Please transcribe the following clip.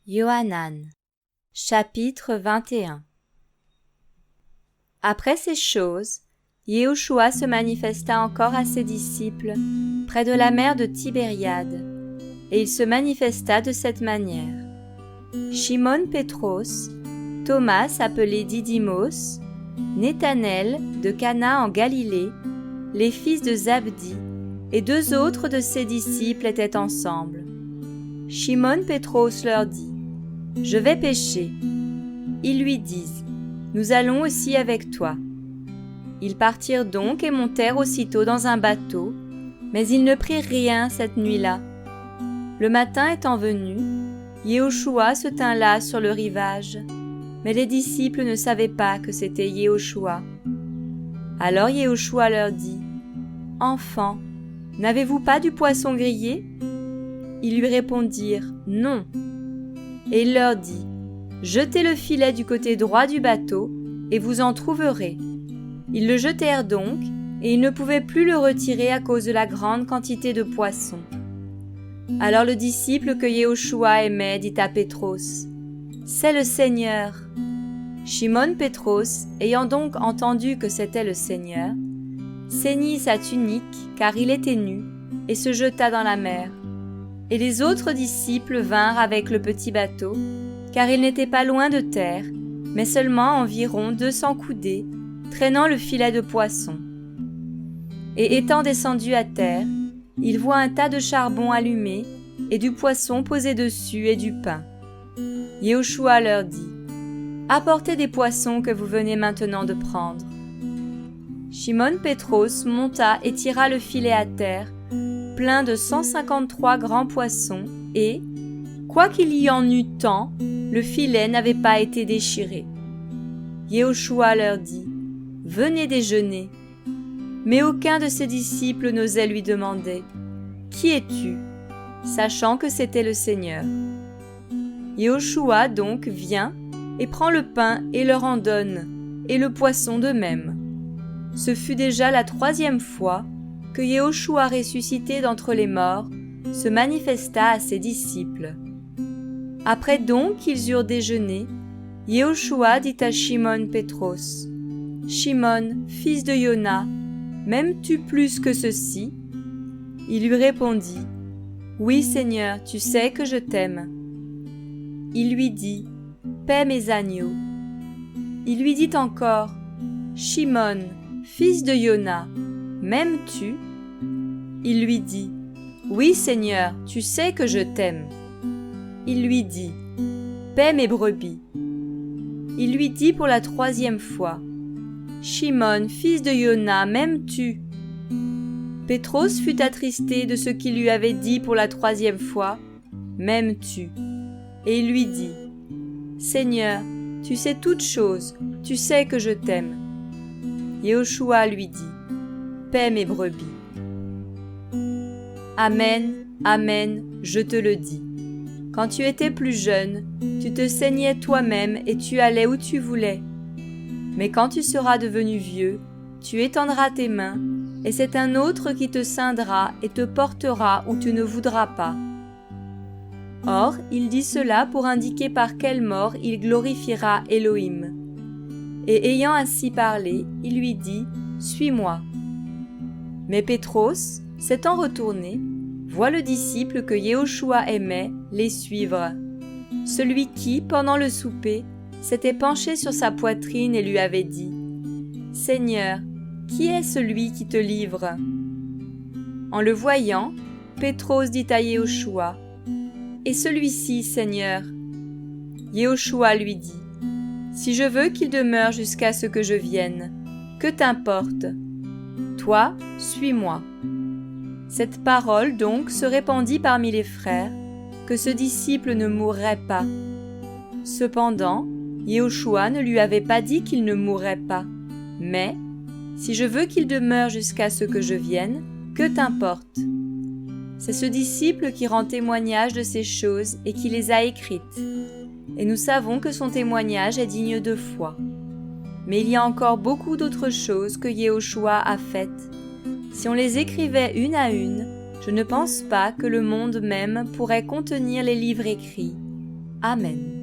Yohanan, chapitre 21. Après ces choses, Yehoshua se manifesta encore à ses disciples près de la mer de Tibériade, et il se manifesta de cette manière. Shimon Pétros, Thomas appelé Didymos, Nathanaël de Cana en Galilée, les fils de Zabdi, et deux autres de ses disciples étaient ensemble. Shimon Pétros leur dit : « Je vais pêcher. » Ils lui disent : « Nous allons aussi avec toi. » Ils partirent donc et montèrent aussitôt dans un bateau, mais ils ne prirent rien cette nuit-là. Le matin étant venu, Yehoshua se tint là sur le rivage, mais les disciples ne savaient pas que c'était Yehoshua. Alors Yehoshua leur dit : « Enfants, n'avez-vous pas du poisson grillé ? » Ils lui répondirent : « Non. » Et il leur dit : « Jetez le filet du côté droit du bateau, et vous en trouverez. » Ils le jetèrent donc, et ils ne pouvaient plus le retirer à cause de la grande quantité de poissons. Alors le disciple que Yehoshua aimait dit à Pétros : « C'est le Seigneur. » Shimon Pétros, ayant donc entendu que c'était le Seigneur, ceignit sa tunique, car il était nu, et se jeta dans la mer. Et les autres disciples vinrent avec le petit bateau, car il n'était pas loin de terre, mais seulement environ 200 coudées, traînant le filet de poisson. Et étant descendu à terre, il voit un tas de charbon allumé, et du poisson posé dessus et du pain. Yehoshua leur dit : « Apportez des poissons que vous venez maintenant de prendre. » Shimon Pétros monta et tira le filet à terre, plein de 153 grands poissons, et, quoiqu'il y en eût tant, le filet n'avait pas été déchiré. Yehoshua leur dit : « Venez déjeuner. » Mais aucun de ses disciples n'osait lui demander : « Qui es-tu ? » sachant que c'était le Seigneur. Yehoshua donc vient et prend le pain et leur en donne, et le poisson de même. Ce fut déjà la 3e fois que Yehoshua ressuscité d'entre les morts se manifesta à ses disciples. Après donc qu'ils eurent déjeuné, Yehoshua dit à Shimon Pétros : « Shimon, fils de Yona, m'aimes-tu plus que ceci ?» Il lui répondit : « Oui, Seigneur, tu sais que je t'aime. » Il lui dit : « Paie mes agneaux. » Il lui dit encore : « Shimon, fils de Yona, m'aimes-tu » Il lui dit : « Oui, Seigneur, tu sais que je t'aime. » Il lui dit : « Paie mes brebis. » Il lui dit pour la 3e fois : « Shimon, fils de Yona, m'aimes-tu » Pétros fut attristé de ce qu'il lui avait dit pour la 3e fois : « M'aimes-tu » Et il lui dit : « Seigneur, tu sais toutes choses, tu sais que je t'aime. » Yehoshua lui dit : « Paie mes brebis. » Amen, amen, je te le dis. Quand tu étais plus jeune, tu te ceignais toi-même et tu allais où tu voulais. Mais quand tu seras devenu vieux, tu étendras tes mains, et c'est un autre qui te ceindra et te portera où tu ne voudras pas. Or, il dit cela pour indiquer par quelle mort il glorifiera Elohim. Et ayant ainsi parlé, il lui dit : « Suis-moi. » Mais Pétros, s'étant retourné, voit le disciple que Yehoshua aimait les suivre. Celui qui, pendant le souper, s'était penché sur sa poitrine et lui avait dit : « Seigneur, qui est celui qui te livre ?» En le voyant, Pétros dit à Yehoshua : « Et celui-ci, Seigneur ?» Yehoshua lui dit : « Si je veux qu'il demeure jusqu'à ce que je vienne, que t'importe ? Toi, suis-moi. » Cette parole donc se répandit parmi les frères, que ce disciple ne mourrait pas. Cependant, Yehoshua ne lui avait pas dit qu'il ne mourrait pas, mais « Si je veux qu'il demeure jusqu'à ce que je vienne, que t'importe ? » C'est ce disciple qui rend témoignage de ces choses et qui les a écrites. Et nous savons que son témoignage est digne de foi. Mais il y a encore beaucoup d'autres choses que Yehoshua a faites. Si on les écrivait une à une, je ne pense pas que le monde même pourrait contenir les livres écrits. Amen.